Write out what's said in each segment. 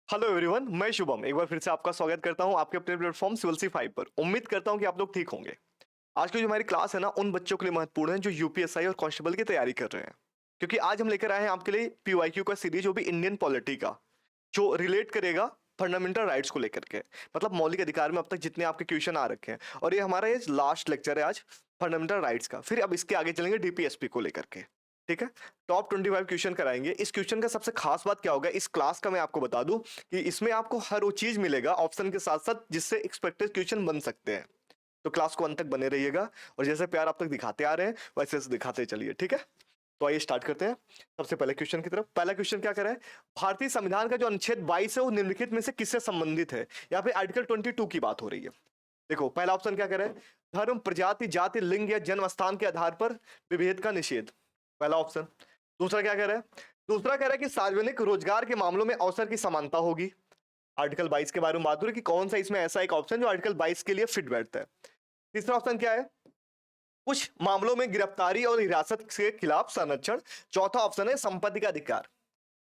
Hello everyone, मैं शुभम एक बार फिर से आपका स्वागत करता हूं आपके अपने प्लेटफॉर्म सिवलसी 5 पर। उम्मीद करता हूं कि आप लोग ठीक होंगे। आज की जो हमारी क्लास है ना, उन बच्चों के लिए महत्वपूर्ण है जो यूपीएसआई और कांस्टेबल की तैयारी कर रहे हैं। क्योंकि आज हम लेकर आए हैं आपके लिए पीवाईक्यू का सीरीज, जो भी इंडियन पॉलिटी का, जो रिलेट करेगा फंडामेंटल राइट्स को लेकर के। मतलब मौलिक अधिकार में अब तक जितने आपके क्वेश्चन आ रखे हैं, और ये हमारा ये लास्ट लेक्चर है आज फंडामेंटल राइट्स का। फिर अब इसके आगे चलेंगे डीपीएसपी को लेकर के। ठीक है। टॉप 25 क्वेश्चन कराएंगे। इस क्वेश्चन का सबसे खास बात क्या होगा इस क्लास का, मैं आपको बता दूं कि इसमें आपको हर वो चीज मिलेगा ऑप्शन के साथ साथ जिससे एक्सपेक्टेड क्वेश्चन बन सकते हैं। तो क्लास को अंत तक बने रहिएगा, और जैसे प्यार आप तक दिखाते आ रहे हैं वैसे दिखाते चलिए। ठीक है। तो आइए स्टार्ट करते हैं सबसे पहले क्वेश्चन की तरफ। पहला क्वेश्चन क्या कह रहा है, भारतीय संविधान का जो अनुच्छेद 22 है वो निम्नलिखित में से किससे संबंधित है। यहाँ पे आर्टिकल 22 की बात हो रही है। देखो पहला ऑप्शन क्या कह रहा है, धर्म, प्रजाति, जाति, लिंग या जन्म स्थान के आधार पर विभेद का निषेध। पहला ऑप्शन। दूसरा क्या कह रहा है, दूसरा कह रहा है कि सार्वजनिक रोजगार के मामलों में अवसर की समानता होगी। आर्टिकल 22 के बारे में बात हो रही है कि कौन सा इसमें ऐसा एक ऑप्शन जो आर्टिकल 22 के लिए फिट बैठता है। तीसरा ऑप्शन क्या है, कुछ मामलों में गिरफ्तारी और हिरासत के खिलाफ संरक्षण। चौथा ऑप्शन है संपत्ति का अधिकार।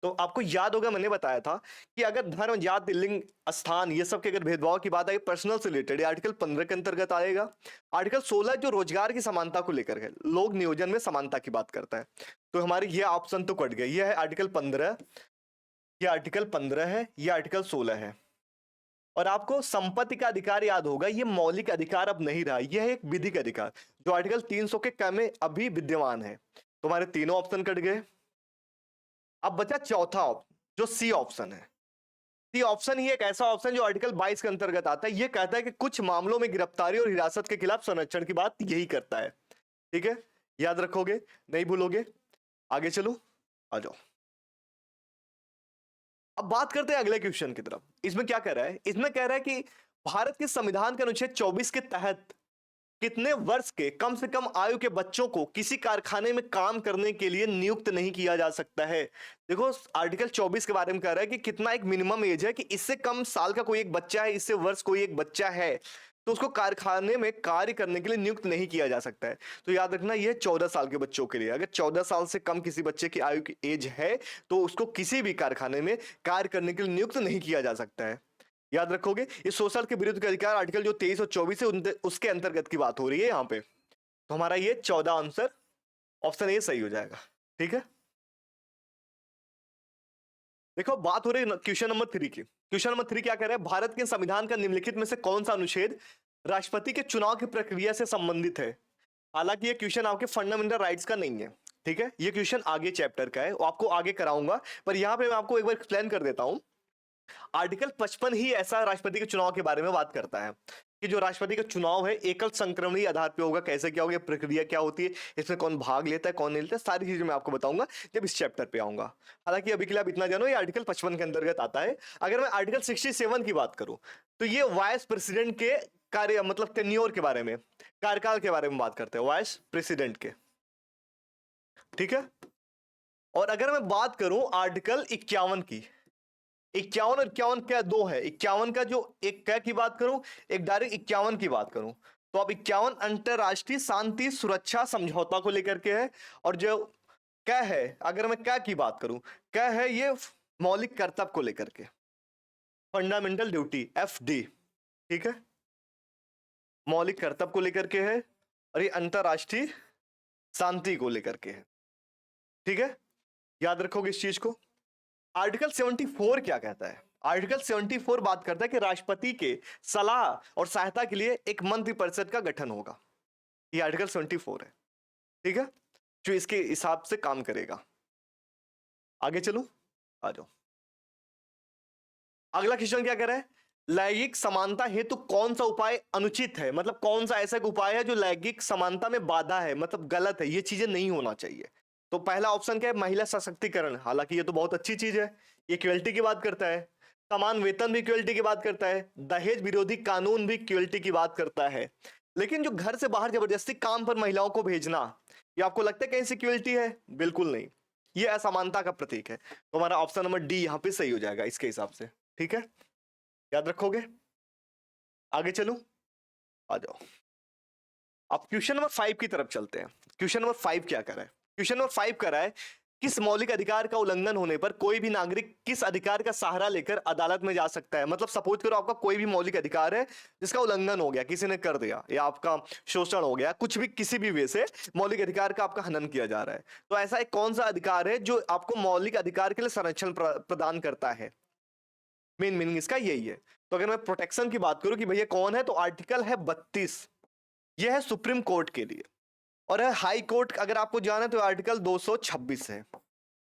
तो आपको याद होगा मैंने बताया था कि अगर धर्म, जाति, लिंग, स्थान ये सब के अगर भेदभाव की बात आई, पर्सनल से रिलेटेड आर्टिकल 15 के अंतर्गत आएगा। आर्टिकल 16 जो रोजगार की समानता को लेकर है, लोग नियोजन में समानता की बात करता है। तो हमारी ये ऑप्शन तो कट गया। ये है आर्टिकल 15, ये आर्टिकल 15 है, ये आर्टिकल 16 है। और आपको संपत्ति का अधिकार याद होगा, ये मौलिक अधिकार अब नहीं रहा, यह है एक विधिक अधिकार जो आर्टिकल 300 के क में अभी विद्यमान है। तुम्हारे तीनों ऑप्शन कट गए। अब बचा चौथा ऑप्शन जो सी ऑप्शन है। सी ऑप्शन ही एक ऐसा ऑप्शन जो आर्टिकल 22 के अंतर्गत आता है। ये कहता है कि कुछ मामलों में गिरफ्तारी और हिरासत के खिलाफ संरक्षण की बात यही करता है। ठीक है, याद रखोगे, नहीं भूलोगे। आगे चलो, आ जाओ। अब बात करते हैं अगले क्वेश्चन की तरफ। इसमें क्या कह रहा है, इसमें कह रहा है कि भारत के संविधान के अनुच्छेद 24 के तहत कितने वर्ष के कम से कम आयु के बच्चों को किसी कारखाने में काम करने के लिए नियुक्त नहीं किया जा सकता है। देखो आर्टिकल 24 के बारे में कह रहा है कि कितना एक मिनिमम एज है कि इससे कम साल का कोई एक बच्चा है, इससे वर्ष कोई एक बच्चा है, तो उसको कारखाने में कार्य करने के लिए नियुक्त नहीं किया जा सकता है। तो याद रखना ये 14 साल के बच्चों के लिए। अगर 14 साल से कम किसी बच्चे की आयु की एज है तो उसको किसी भी कारखाने में कार्य करने के लिए नियुक्त नहीं किया जा सकता है। याद रखोगे, इस सोशल के विरुद्ध के अधिकार आर्टिकल जो 23 और 24 है उसके अंतर्गत की बात हो रही है यहाँ पे। तो हमारा ये 14 आंसर ऑप्शन ए सही हो जाएगा। ठीक है। देखो बात हो रही है क्वेश्चन नंबर 3 की। क्वेश्चन नंबर 3 क्या कह रहा है, भारत के संविधान का निम्नलिखित में से कौन सा अनुच्छेद राष्ट्रपति के चुनाव की प्रक्रिया से संबंधित है। हालांकि ये क्वेश्चन आपके फंडामेंटल राइट्स का नहीं है। ठीक है, ये क्वेश्चन आगे चैप्टर का है, वो आपको आगे कराऊंगा, पर यहां पे मैं आपको एक बार एक्सप्लेन कर देता हूं। आर्टिकल 55 ही ऐसा राष्ट्रपति के चुनाव के बारे में बात करता है कि जो राष्ट्रपति का चुनाव है एकल संक्रमणीय आधार पे होगा। कैसे क्या होगा, प्रक्रिया क्या होती है, इसमें कौन भाग लेता है कौन नहीं लेता है, सारी चीजें मैं आपको बताऊंगा जब इस चैप्टर पे आऊंगा। हालांकि अभी के लिए आप इतना जानो ये आर्टिकल 55 के अंतर्गत आता है। अगर मैं आर्टिकल 67 की बात करूं तो ये वाइस प्रेसिडेंट के कार्य मतलब टेन्योर के बारे में, कार्यकाल के बारे में बात करते हैं वाइस प्रेसिडेंट के। ठीक है। और अगर मैं बात करूं आर्टिकल 51 की, 51 और 51 क्या दो है, 51 का जो एक क्या की बात करूं, एक डायरेक्ट 51 की बात करूं तो अब 51 अंतरराष्ट्रीय शांति सुरक्षा समझौता को लेकर के है। और जो क्या है, अगर मैं क्या की बात करूं, क्या है ये मौलिक कर्तव्य को लेकर के, फंडामेंटल ड्यूटी एफडी। ठीक है, मौलिक कर्तव्य को लेकर के है, और ये अंतरराष्ट्रीय शांति को लेकर के है। ठीक है, याद रखोगे इस चीज को। आर्टिकल 74 क्या कहता है, आर्टिकल 74 बात करता है कि राष्ट्रपति के सलाह और सहायता के लिए एक मंत्रिपरिषद का गठन होगा। ये आर्टिकल 74 है। ठीक है, जो इसके हिसाब से काम करेगा। आगे चलो, आ जाओ। अगला क्वेश्चन क्या कह रहा है, लैंगिक समानता हेतु कौन सा उपाय अनुचित है, मतलब कौन सा ऐसा उपाय है जो लैंगिक समानता में बाधा है, मतलब गलत है, ये चीजें नहीं होना चाहिए। तो पहला ऑप्शन क्या है, महिला सशक्तिकरण। हालांकि ये तो बहुत अच्छी चीज है, ये इक्वलिटी की बात करता है। समान वेतन भी इक्वलिटी की बात करता है। दहेज विरोधी कानून भी इक्वलिटी की बात करता है। लेकिन जो घर से बाहर जबरदस्ती काम पर महिलाओं को भेजना, ये आपको लगता है कहीं से इक्वलिटी है? बिल्कुल नहीं, ये असमानता का प्रतीक है। तो हमारा ऑप्शन नंबर डी यहाँ पे सही हो जाएगा इसके हिसाब से। ठीक है, याद रखोगे। आगे चलूं, आ जाओ। अब क्वेश्चन नंबर 5 की तरफ चलते हैं। क्वेश्चन नंबर 5 क्या कर रहा है, क्वेश्चन नंबर 5 कर रहा है किस मौलिक अधिकार का उल्लंघन होने पर कोई भी नागरिक किस अधिकार का सहारा लेकर अदालत में जा सकता है? मतलब सपोज करो आपका कोई भी मौलिक अधिकार है जिसका उल्लंघन हो गया, किसी ने कर दिया, या आपका शोषण हो गया, कुछ भी किसी भी वे से मौलिक अधिकार का आपका हनन किया जा रहा है, तो ऐसा एक कौन सा अधिकार है जो आपको मौलिक अधिकार के लिए संरक्षण प्रदान करता है? मेन मीनिंग इसका यही है। तो अगर मैं प्रोटेक्शन की बात करूं कि भैया कौन है, तो आर्टिकल है 32, यह है सुप्रीम कोर्ट के लिए। और है हाई कोर्ट, अगर आपको जाना है तो आर्टिकल 226 है।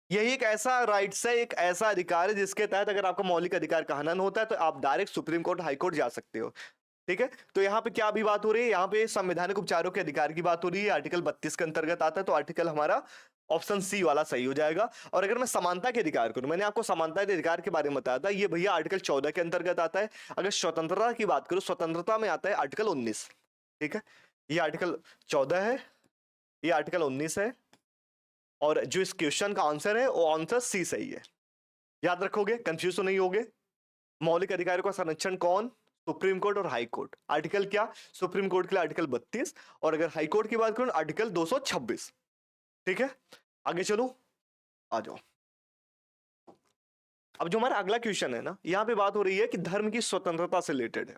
यही एक ऐसा राइट्स है, एक ऐसा अधिकार है जिसके तहत अगर आपका मौलिक अधिकार का हनन होता है तो आप direct supreme court, high court जा सकते हो। ठीक है, तो यहाँ पे क्या भी बात हो रही है, यहाँ पे संवैधानिक उपचारों के अधिकार की बात हो रही है, आर्टिकल 32 के अंतर्गत आता है, तो आर्टिकल हमारा ऑप्शन सी वाला सही हो जाएगा। और अगर मैं समानता के अधिकार करूं, मैंने आपको समानता के अधिकार के बारे में बताया था, ये भैया आर्टिकल 14 के अंतर्गत आता है। अगर स्वतंत्रता की बात करूं, स्वतंत्रता में आता है आर्टिकल 19। ठीक है, ये आर्टिकल 14 है, ये आर्टिकल 19 है, और जो इस क्वेश्चन का आंसर है वो आंसर सी सही है। याद रखोगे, कंफ्यूज तो नहीं होगे। मौलिक अधिकारों का संरक्षण कौन? सुप्रीम कोर्ट और हाई कोर्ट। आर्टिकल क्या? सुप्रीम कोर्ट के लिए आर्टिकल 32, और अगर हाई कोर्ट की बात करूं आर्टिकल 226। ठीक है, आगे चलो, आ जाओ। अब जो हमारा अगला क्वेश्चन है ना, यहां पे बात हो रही है कि धर्म की स्वतंत्रता से रिलेटेड है।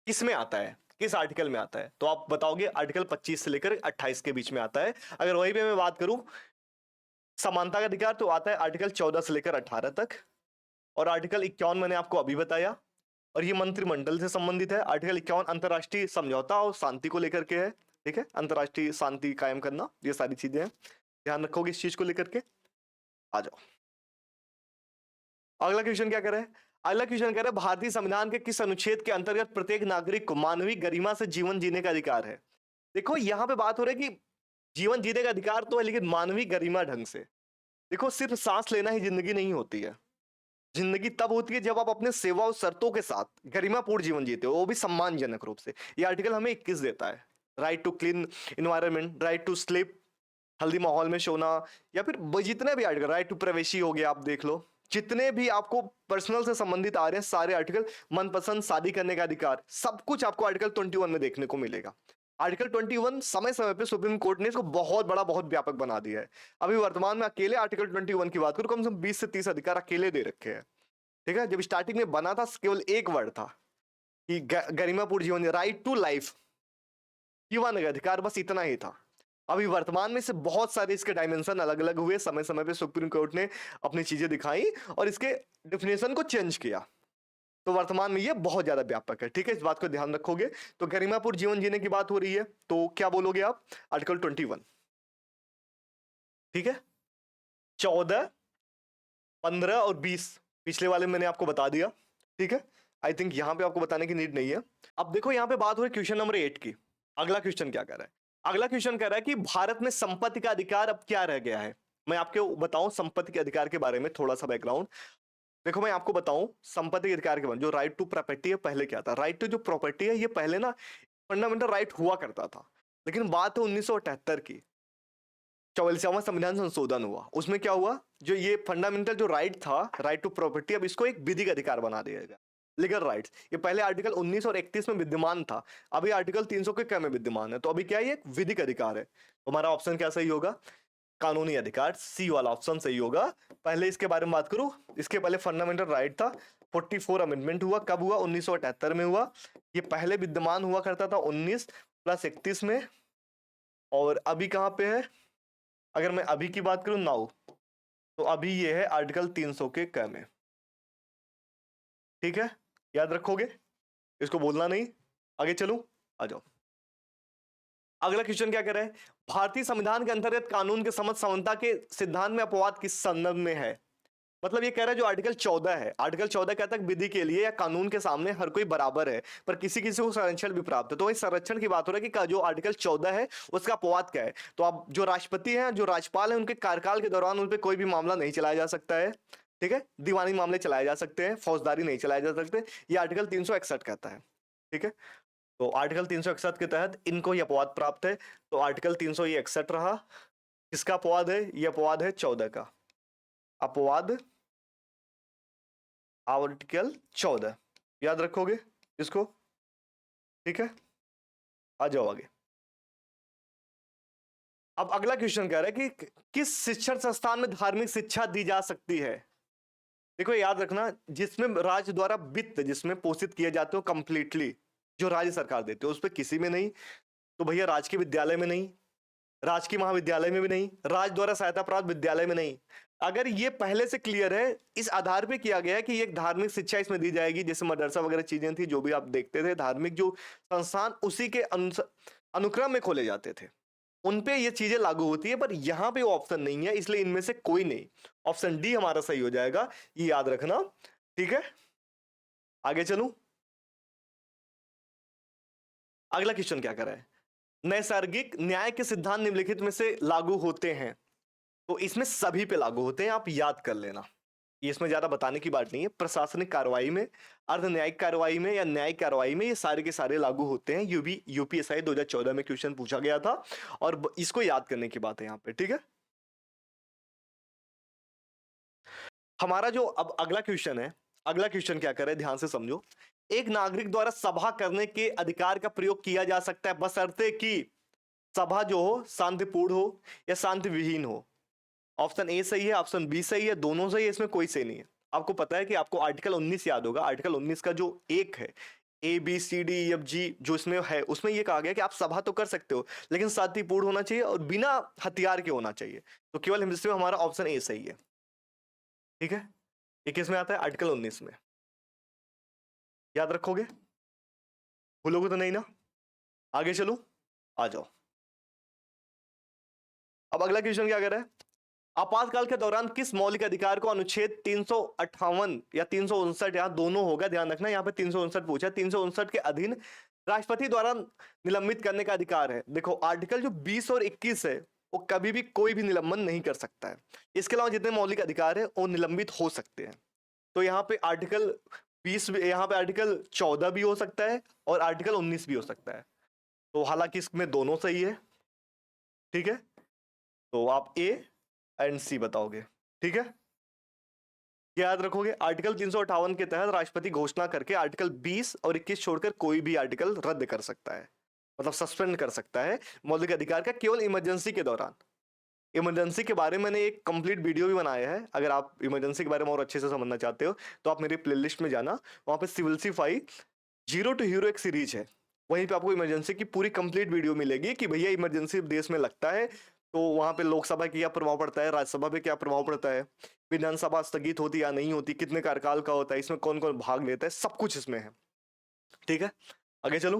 किस में आता है, किस आर्टिकल में आता है? तो आप बताओगे आर्टिकल 25 से लेकर 28 के बीच में आता है। अगर वही पे मैं बात करूं समानता का अधिकार, तो आता है आर्टिकल 14 से लेकर 18 तक, और आर्टिकल 51 मैंने आपको अभी बताया, और ये मंत्रिमंडल से संबंधित है। आर्टिकल 51 अंतरराष्ट्रीय समझौता और शांति को लेकर के है। ठीक है, अंतरराष्ट्रीय शांति कायम करना, ये सारी चीजें हैं, ध्यान रखोगे इस चीज को लेकर के। आ जाओ, अगला क्वेश्चन क्या कर रहा है? अगला क्वेश्चन कह रहा है भारतीय संविधान के किस अनुच्छेद के अंतर्गत प्रत्येक नागरिक को मानवीय गरिमा से जीवन जीने का अधिकार है? देखो यहां पे बात हो रही है कि जीवन जीने का अधिकार तो है, लेकिन मानवीय गरिमा ढंग से। देखो सिर्फ सांस लेना ही जिंदगी नहीं होती है। जिंदगी तब होती है जब आप अपने सेवा और शर्तों के साथ गरिमापूर्ण जीवन जीते हो, वो भी सम्मानजनक रूप से। ये आर्टिकल हमें 21 देता है। Right to clean environment, right to sleep, healthy माहौल में सोना, या फिर जितने भी आर्टिकल, राइट टू प्राइवेसी हो गया, आप देख लो जितने भी आपको पर्सनल से संबंधित आ रहे हैं सारे आर्टिकल, मनपसंद शादी करने का अधिकार, सब कुछ आपको आर्टिकल 21 में देखने को मिलेगा। आर्टिकल 21 समय समय पे सुप्रीम कोर्ट ने इसको बहुत बड़ा, बहुत व्यापक बना दिया है। अभी वर्तमान में अकेले आर्टिकल 21 की बात करूं, कम से कम 20 से 30 अधिकार अकेले दे रखे हैं। ठीक है, जब स्टार्टिंग में बना था केवल एक वर्ड था कि गरिमापूर्ण जीवन, राइट टू लाइफ, जीवन का अधिकार, बस इतना ही था। अभी वर्तमान में से बहुत सारे इसके डायमेंशन अलग अलग हुए, समय समय पे सुप्रीम कोर्ट ने अपनी चीजें दिखाई और इसके डेफिनेशन को चेंज किया। तो वर्तमान में ये बहुत ज्यादा व्यापक है। ठीक है, इस बात को ध्यान रखोगे। तो गरिमापूर्ण जीवन जीने की बात हो रही है, तो क्या बोलोगे आप? आर्टिकल 21। ठीक है, 14, 15 और 20 पिछले वाले मैंने आपको बता दिया। ठीक है, आई थिंक यहां पे आपको बताने की नीड नहीं है। अब देखो यहां पे बात हो रही है क्वेश्चन नंबर 8 की। अगला क्वेश्चन क्या कह रहा है? अगला क्वेश्चन कह रहा है कि भारत में संपत्ति का अधिकार अब क्या रह गया है। मैं आपको बताऊं संपत्ति के अधिकार के बारे में थोड़ा सा बैकग्राउंड। देखो मैं आपको बताऊं संपत्ति के अधिकार के बारे में। जो राइट टू प्रॉपर्टी है, पहले क्या था? राइट टू जो प्रॉपर्टी है, ये पहले ना फंडामेंटल राइट हुआ करता था, लेकिन बात है 1978 की, 44वां संविधान संशोधन हुआ। उसमें क्या हुआ, जो ये फंडामेंटल जो राइट था, राइट टू प्रॉपर्टी, अब इसको एक विधिक अधिकार बना दिया गया, लीगल राइट्स। ये पहले आर्टिकल 19 और 31 में विद्यमान था, अभी आर्टिकल 300 के क्रम में विद्यमान है। तो अभी क्या है, ये एक विधिक अधिकार है। तो हमारा ऑप्शन क्या सही होगा? कानूनी अधिकार, सी वाला ऑप्शन सही होगा। पहले इसके बारे में बात करूं, इसके पहले फंडामेंटल राइट था। 44 अमेंडमेंट हुआ, कब हुआ? 1978 में हुआ। ये पहले विद्यमान हुआ करता था 19 + 31 में, और अभी कहां पे है? अगर मैं अभी की बात करूं नाउ, तो अभी ये है आर्टिकल 300 के क में। ठीक है, याद रखोगे, इसको बोलना नहीं। आगे चलूं, आ जाओ। अगला क्वेश्चन क्या कह रहा है? भारतीय संविधान के अंतर्गत कानून के समझ समानता के सिद्धांत में अपवाद किस संदर्भ में है? मतलब ये कह रहा है जो आर्टिकल 14 है, आर्टिकल 14 कहता है विधि के लिए या कानून के सामने हर कोई बराबर है, पर किसी किसी को संरक्षण भी प्राप्त है। तो वही संरक्षण की बात हो रही है कि जो आर्टिकल 14 है उसका अपवाद क्या है। तो अब जो राष्ट्रपति हैं, जो राज्यपाल हैं, उनके कार्यकाल के दौरान उन पर कोई भी मामला नहीं चलाया जा सकता है। ठीक है, दीवानी मामले चलाए जा सकते हैं, फौजदारी नहीं चलाए जा सकते, ये आर्टिकल 361 कहता है। ठीक है, तो आर्टिकल 361 के तहत इनको ही अपवाद प्राप्त है। तो आर्टिकल 361 रहा। किसका अपवाद है? ये अपवाद है 14 का। अपवाद आर्टिकल 14, याद रखोगे इसको। ठीक है, आ जाओ आगे। अब अगला क्वेश्चन कह रहा है कि किस शिक्षण संस्थान में धार्मिक शिक्षा दी जा सकती है। देखो याद रखना, जिसमें राज्य द्वारा वित्त जिसमें पोषित किए जाते हो कंप्लीटली, जो राज्य सरकार देते हो, उस पर किसी में नहीं, तो भैया राजकीय विद्यालय में नहीं, राजकीय महाविद्यालय में भी नहीं, राज्य द्वारा सहायता प्राप्त विद्यालय में नहीं। अगर ये पहले से क्लियर है, इस आधार पे किया गया है कि ये एक धार्मिक शिक्षा इसमें दी जाएगी, जैसे मदरसा वगैरह चीजें थी जो भी आप देखते थे, धार्मिक जो संस्थान उसी के अनुक्रम में खोले जाते थे, उन पे ये चीजें लागू होती है। पर यहां पे ऑप्शन नहीं है, इसलिए इनमें से कोई नहीं, ऑप्शन डी हमारा सही हो जाएगा, ये याद रखना। ठीक है, आगे चलूं। अगला क्वेश्चन क्या कर रहा है, नैसर्गिक न्याय के सिद्धांत निम्नलिखित में से लागू होते हैं। तो इसमें सभी पे लागू होते हैं, आप याद कर लेना, ये इसमें ज्यादा बताने की बात नहीं है। प्रशासनिक कार्रवाई में, अर्ध न्यायिक कार्रवाई में या न्यायिक कार्रवाई में, ये सारे के सारे लागू होते हैं। यूपीएसआई 2014 में क्वेश्चन पूछा गया था और इसको याद करने की बात है यहाँ पे। ठीक है, हमारा जो अब अगला क्वेश्चन है, अगला क्वेश्चन क्या कर रहे हैं, ध्यान से समझो। एक नागरिक द्वारा सभा करने के अधिकार का प्रयोग किया जा सकता है बशर्ते कि सभा जो हो शांतिपूर्ण हो या शांति विहीन हो। ऑप्शन ए सही है, ऑप्शन बी सही है, दोनों सही है, इसमें कोई सही नहीं है। आपको पता है कि आपको आर्टिकल 19 याद होगा, आर्टिकल 19 का जो एक है ABCDEFG जो इसमें है, उसमें ये कहा गया कि आप सभा तो कर सकते हो लेकिन शांतिपूर्ण होना चाहिए और बिना हथियार के होना चाहिए। तो केवल इसमें हमारा ऑप्शन ए सही है। ठीक है, ये किस में आता है, आर्टिकल 19 में। याद रखोगे, भूलोगे तो नहीं ना। आगे चलो, आ जाओ। अब अगला क्वेश्चन क्या कर रहा है, आपातकाल के दौरान किस मौलिक अधिकार को अनुच्छेद 358 या 359, यहां दोनों होगा, ध्यान रखना, यहां पे 359 पूछा, 359 के अधीन राष्ट्रपति द्वारा निलंबित करने का अधिकार है। देखो आर्टिकल जो 20 और 21 है वो कभी भी कोई भी निलंबन नहीं कर सकता है, इसके अलावा जितने मौलिक अधिकार है वो निलंबित हो सकते हैं। तो यहाँ पे आर्टिकल 20, यहाँ पे आर्टिकल 14 भी हो सकता है और आर्टिकल 19 भी हो सकता है। तो हालांकि इसमें दोनों सही है। ठीक है, तो आप ए एंड सी बताओगे। ठीक है, याद रखोगे, आर्टिकल 358 के तहत राष्ट्रपति घोषणा करके आर्टिकल 20 और 21 छोड़कर कोई भी आर्टिकल रद्द कर सकता है, मतलब सस्पेंड कर सकता है मौलिक अधिकार का, केवल इमरजेंसी के दौरान। इमरजेंसी के बारे में मैंने एक कंप्लीट वीडियो भी बनाया है, अगर आप इमरजेंसी के बारे में और अच्छे से समझना चाहते हो तो आप मेरी प्लेलिस्ट में जाना, वहां पे सिविल्सीफाई जीरो टू हीरो एक सीरीज है, वहीं पे आपको इमरजेंसी की पूरी कंप्लीट वीडियो मिलेगी कि भैया इमरजेंसी देश में लगता है तो वहां पे लोकसभा की क्या प्रभाव पड़ता है, राज्यसभा पे क्या प्रभाव पड़ता है, विधानसभा स्थगित होती या नहीं होती, कितने कार्यकाल का होता है, इसमें कौन कौन भाग लेता है, सब कुछ इसमें है। ठीक है, आगे चलो।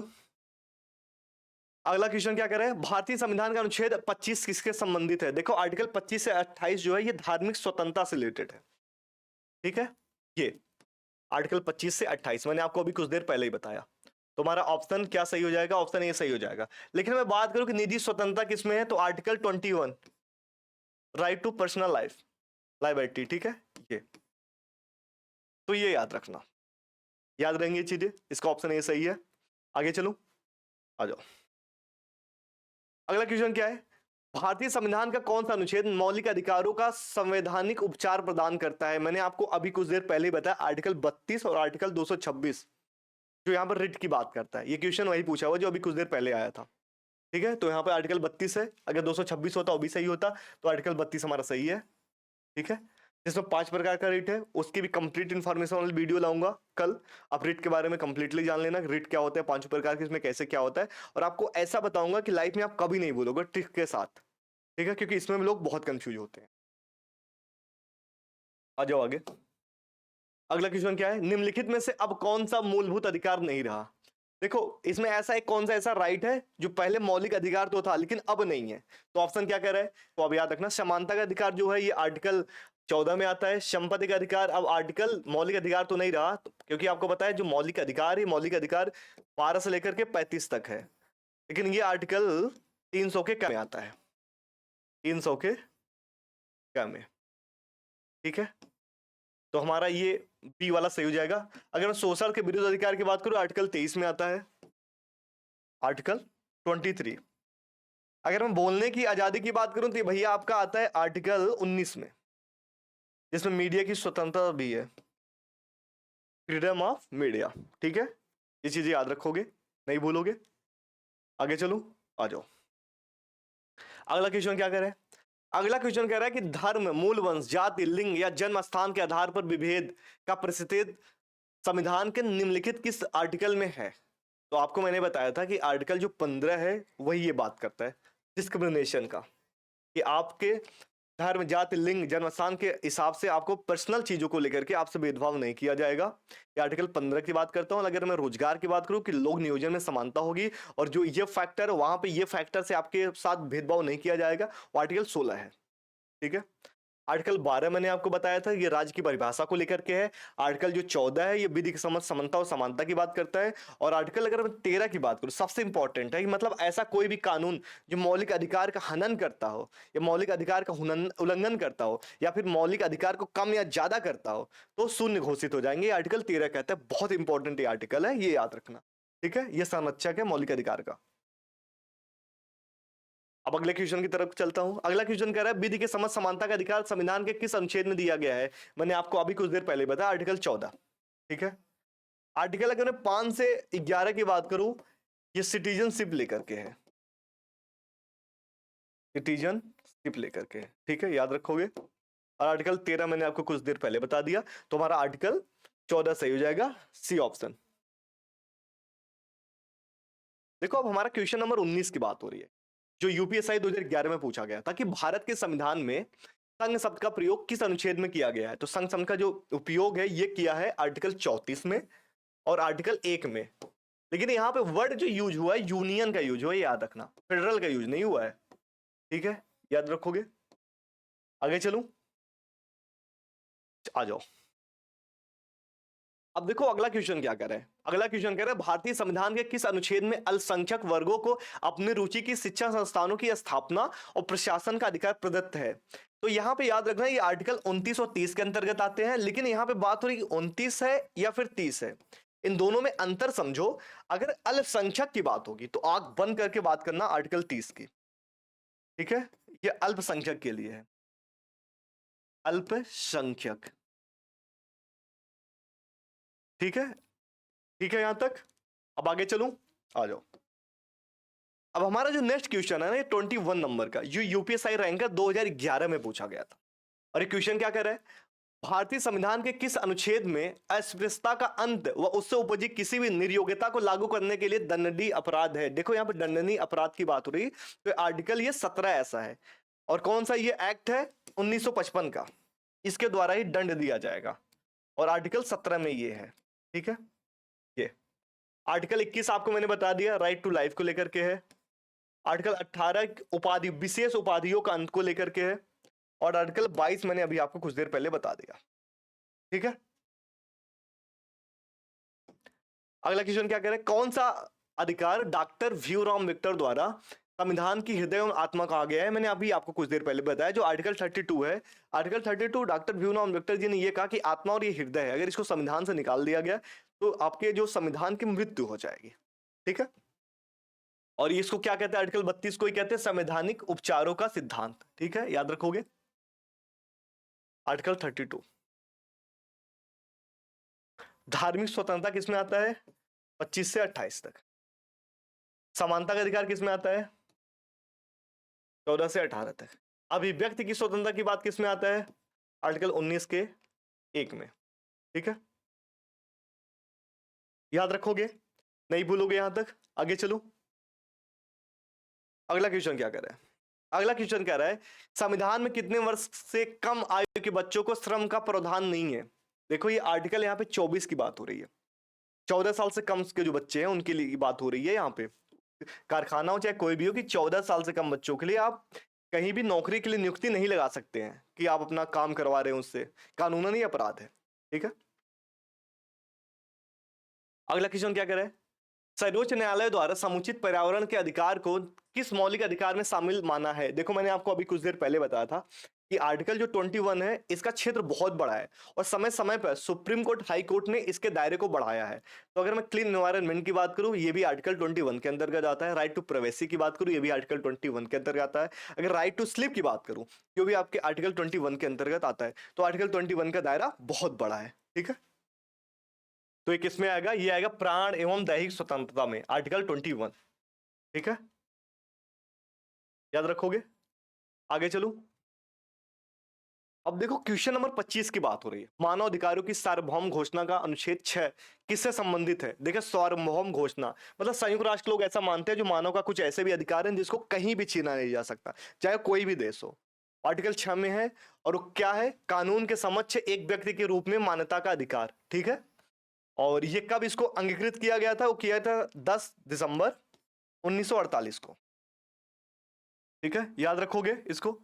अगला क्वेश्चन क्या कर रहे हैं, भारतीय संविधान का अनुच्छेद 25 किसके संबंधित है। देखो आर्टिकल 25 से 28 जो है ये धार्मिक स्वतंत्रता से रिलेटेड है। ठीक है, ये आर्टिकल 25 से 28 मैंने आपको अभी कुछ देर पहले ही बताया। तुम्हारा ऑप्शन क्या सही हो जाएगा, ऑप्शन ए सही हो जाएगा। लेकिन मैं बात करूं कि निजी स्वतंत्रता किसमें है, तो article 21 right to personal life liability. ठीक है, ये तो ये याद रखना, याद रहेंगी ये चीजें, इसका ऑप्शन ए सही है। आगे चलो, आ जाओ। अगला क्वेश्चन क्या है, भारतीय संविधान का कौन सा अनुच्छेद मौलिक अधिकारों का संवैधानिक उपचार प्रदान करता है। मैंने आपको अभी कुछ देर पहले ही बताया, आर्टिकल 32 और आर्टिकल 226 जो यहाँ पर रिट की बात करता है। ये क्वेश्चन वही पूछा हुआ जो अभी कुछ देर पहले आया था। ठीक है, तो यहाँ पे आर्टिकल 32 है, अगर 226 होता वो भी सही होता, तो आर्टिकल 32 हमारा सही है। ठीक है, जिसमें 5 प्रकार का रिट है, उसकी भी कंप्लीट इन्फॉर्मेशन वाली वीडियो लाऊंगा कल। आप रिट के बारे में कंप्लीटली जान लेना, रिट क्या होता है, 5 प्रकार के, इसमें कैसे क्या होता है, और आपको ऐसा बताऊंगा कि लाइफ में आप कभी नहीं भूलोगे ट्रिक के साथ। ठीक है, क्योंकि इसमें लोग बहुत कंफ्यूज होते हैं। आ जाओ आगे। अगला क्वेश्चन क्या है, निम्नलिखित में से अब कौन सा मूलभूत अधिकार नहीं रहा। देखो इसमें ऐसा एक कौन सा ऐसा राइट है जो पहले मौलिक अधिकार तो था लेकिन अब नहीं है। तो ऑप्शन क्या कह रहा है, तो अब याद रखना, समानता का अधिकार जो है ये आर्टिकल 14 में आता है, संपत्ति का अधिकार अब आर्टिकल मौलिक अधिकार तो नहीं रहा, क्योंकि आपको पता है जो मौलिक अधिकार है, मौलिक अधिकार 12 से लेकर के 35 तक है, लेकिन ये आर्टिकल 300 के कम में आता है, 300 के कम में। ठीक है, तो हमारा ये बी वाला सही हो जाएगा। अगर मैं शोषण के विरुद्ध अधिकार की बात करूं, आर्टिकल 23 में आता है, आर्टिकल 23। अगर मैं बोलने की आजादी की बात करूं तो भैया आपका आता है आर्टिकल 19 में, जिसमें मीडिया की स्वतंत्रता भी है, फ्रीडम ऑफ मीडिया। ठीक है, ये चीजें याद रखोगे, नहीं भूलोगे। आगे चलो, आ जाओ। अगला क्वेश्चन क्या कह रहा है? अगला क्वेश्चन कह रहा है कि धर्म, मूल वंश, जाति, लिंग या जन्म स्थान के आधार पर विभेद का प्रतिषेध संविधान के निम्नलिखित किस आर्टिकल में है? तो आपको मैंने बताया था कि आर्टिकल जो 15 है वही ये बात करता है डिस्क्रिमिनेशन का, कि आपके धर्म, जाति, लिंग, जन्म स्थान के हिसाब से आपको पर्सनल चीजों को लेकर के आपसे भेदभाव नहीं किया जाएगा। ये आर्टिकल 15 की बात करता हूं। अगर मैं रोजगार की बात करूं कि लोक नियोजन में समानता होगी और जो ये फैक्टर है वहां पे ये फैक्टर से आपके साथ भेदभाव नहीं किया जाएगा, वो आर्टिकल 16 है। ठीक है। आर्टिकल 12 मैंने आपको बताया था ये राज्य की परिभाषा को लेकर के है। आर्टिकल जो 14 है ये विधि की समझ, समता और समानता की बात करता है। और आर्टिकल अगर मैं 13 की बात करूं, सबसे इंपॉर्टेंट है कि मतलब ऐसा कोई भी कानून जो मौलिक अधिकार का हनन करता हो या मौलिक अधिकार का उल्लंघन करता हो या फिर मौलिक अधिकार को कम या ज्यादा करता हो तो शून्य घोषित हो जाएंगे। आर्टिकल 13 कहता है, बहुत इंपॉर्टेंट ये आर्टिकल है, ये याद रखना। ठीक है, ये संरक्षक है मौलिक अधिकार का। अब अगले क्वेश्चन की तरफ चलता हूं। अगला क्वेश्चन कह रहा है विधि के समझ, समानता का अधिकार संविधान के किस अनुच्छेद में दिया गया है? मैंने आपको अभी कुछ देर पहले बताया, आर्टिकल 14। ठीक है। आर्टिकल अगर मैं 5 से 11 की बात करूं, ये सिटीजनशिप लेकर के है, सिटीजनशिप लेकर के है। ठीक है, याद रखोगे। और आर्टिकल 13 मैंने आपको कुछ देर पहले बता दिया, तो हमारा आर्टिकल 14 सही हो जाएगा, सी ऑप्शन। देखो अब हमारा क्वेश्चन नंबर 19 की बात हो रही है, जो यूपीएसआई 2011 में पूछा गया था कि भारत के संविधान में संघ शब्द का प्रयोग किस अनुच्छेद में किया गया है? तो संघ शब्द का जो उपयोग है ये किया है आर्टिकल 34 में और आर्टिकल 1 में। लेकिन यहाँ पे वर्ड जो यूज हुआ है यूनियन का यूज हुआ है, याद रखना, फेडरल का यूज नहीं हुआ है। ठीक है, याद रखोगे। आगे चलूं, आ जाओ। अब देखो अगला क्वेश्चन क्या कह रहा है। अगला क्वेश्चन कह रहा है भारतीय संविधान के किस अनुच्छेद में अल्पसंख्यक वर्गों को अपनी रुचि की शिक्षा संस्थानों की स्थापना और प्रशासन का अधिकार प्रदत्त है? तो यहां पे याद रखना ये आर्टिकल 29 और 30 के अंतर्गत आते हैं। लेकिन यहां पे बात हो रही 29 है या फिर 30 है, इन दोनों में अंतर समझो। अगर अल्पसंख्यक की बात होगी तो आंख बंद करके बात करना आर्टिकल 30 की। ठीक है, ये अल्पसंख्यक के लिए है, अल्पसंख्यक। ठीक है, ठीक है यहां तक। अब आगे चलूं, आ जाओ। अब हमारा जो नेक्स्ट क्वेश्चन है ना, ये 21 नंबर का, जो यूपीएसआई रैंक 2011 में पूछा गया था। और ये क्वेश्चन क्या कह रहा है, भारतीय संविधान के किस अनुच्छेद में अस्पृश्यता का अंत व उससे उपजी किसी भी निर्योग्यता को लागू करने के लिए दंडनीय अपराध है? देखो यहाँ पे दंडनीय अपराध की बात हो रही, तो आर्टिकल ये 17 ऐसा है। और कौन सा ये एक्ट है? 1955 का, इसके द्वारा ही दंड दिया जाएगा। और आर्टिकल 17 में ये है। ठीक है, ये आर्टिकल 21 आपको मैंने बता दिया, राइट टू लाइफ को लेकर के है। आर्टिकल 18 उपाधि, विशेष उपाधियों का अंत को लेकर के है। और आर्टिकल 22 मैंने अभी आपको कुछ देर पहले बता दिया। ठीक है, अगला क्वेश्चन क्या कह रहा है, कौन सा अधिकार डॉक्टर भीमराव अम्बेडकर द्वारा संविधान की हृदय एवं आत्मा कहा गया है? मैंने अभी आपको कुछ देर पहले बताया, जो आर्टिकल 32 है। आर्टिकल 32 डॉक्टर भीमराव अम्बेडकर जी ने यह कहा कि आत्मा और ये हृदय है, अगर इसको संविधान से निकाल दिया गया तो आपके जो संविधान की मृत्यु हो जाएगी। ठीक है, और इसको क्या कहते हैं? आर्टिकल 32 को ही कहते हैं संवैधानिक उपचारों का सिद्धांत। ठीक है, याद रखोगे। आर्टिकल 32, धार्मिक स्वतंत्रता किसमें आता है? 25 से 28 तक। समानता का अधिकार किसमें आता है? 14 से 18 तक। अभिव्यक्ति की स्वतंत्रता की बात किसमें आता है? आर्टिकल 19 के 1 में। ठीक है, याद रखोगे, नहीं भूलोगे यहां तक। आगे चलो, अगला क्वेश्चन क्या कर रहा है। अगला क्वेश्चन कह रहा है संविधान में कितने वर्ष से कम आयु के बच्चों को श्रम का प्रावधान नहीं है? देखो ये आर्टिकल यहाँ पे 24 की बात हो रही है। 14 साल से कम के जो बच्चे हैं उनके लिए बात हो रही है यहाँ पे। कारखाना हो चाहे कोई भी हो, कि 14 साल से कम बच्चों के लिए आप कहीं भी नौकरी के लिए नियुक्ति नहीं लगा सकते हैं कि आप अपना काम करवा रहे हैं उससे, कानूनन ही अपराध है। ठीक है, अगला क्वेश्चन क्या कह रहा है, सर्वोच्च न्यायालय द्वारा समुचित पर्यावरण के अधिकार को किस मौलिक अधिकार में शामिल माना है? देखो मैंने आपको अभी कुछ देर पहले बताया था कि आर्टिकल जो 21 है इसका क्षेत्र बहुत बड़ा है और समय समय पर सुप्रीम कोर्ट, हाई कोर्ट ने इसके दायरे को बढ़ाया है। तो अगर मैं क्लीन एनवायरनमेंट की बात करूं, ये भी आर्टिकल 21 के अंतर्गत आता है। राइट टू प्राइवेसी की बात करूं, ये भी आर्टिकल 21 के अंतर्गत आता है। अगर राइट टू स्लीप की बात करूं, ये भी आपके आर्टिकल 21 के अंतर्गत आता है। तो आर्टिकल 21 का दायरा बहुत बड़ा है। ठीक है, तो ये किसमें आएगा? ये आएगा प्राण एवं दैहिक स्वतंत्रता में, आर्टिकल 21। ठीक है, याद रखोगे। आगे चलूं। अब देखो क्वेश्चन नंबर 25 की बात हो रही है। मानव अधिकारों की सार्वभौम घोषणा का अनुच्छेद 6 किससे संबंधित है? देखिए सार्वभौम घोषणा मतलब संयुक्त राष्ट्र लोग ऐसा मानते हैं जो मानव का कुछ ऐसे भी अधिकार हैं जिसको कहीं भी छीना नहीं जा सकता, चाहे कोई भी देश हो। आर्टिकल 6 में है। और वो क्या है? कानून के समक्ष एक व्यक्ति के रूप में मान्यता का अधिकार। ठीक है। और ये कब इसको अंगीकृत किया गया था? वो किया था 10 दिसंबर 1948 को। ठीक है, याद रखोगे इसको।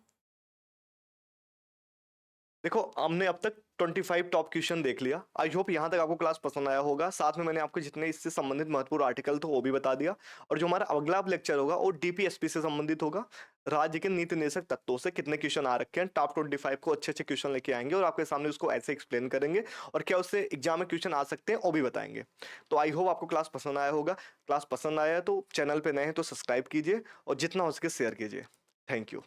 देखो हमने अब तक 25 टॉप क्वेश्चन देख लिया। आई होप यहां तक आपको क्लास पसंद आया होगा। साथ में मैंने आपको जितने इससे संबंधित महत्वपूर्ण आर्टिकल थे वो भी बता दिया। और जो हमारा अगला लेक्चर होगा वो डीपीएसपी से संबंधित होगा। राज्य के नीति निर्देशक तत्वों से कितने क्वेश्चन आ रखे हैं, टॉप 25 को अच्छे अच्छे क्वेश्चन लेके आएंगे और आपके सामने उसको ऐसे एक्सप्लेन करेंगे और क्या उससे एग्जाम में क्वेश्चन आ सकते हैं वो भी बताएंगे। तो आई होप आपको क्लास पसंद आया होगा। क्लास पसंद आया तो चैनल पे नए हैं तो सब्सक्राइब कीजिए और जितना हो सके शेयर कीजिए। Thank you.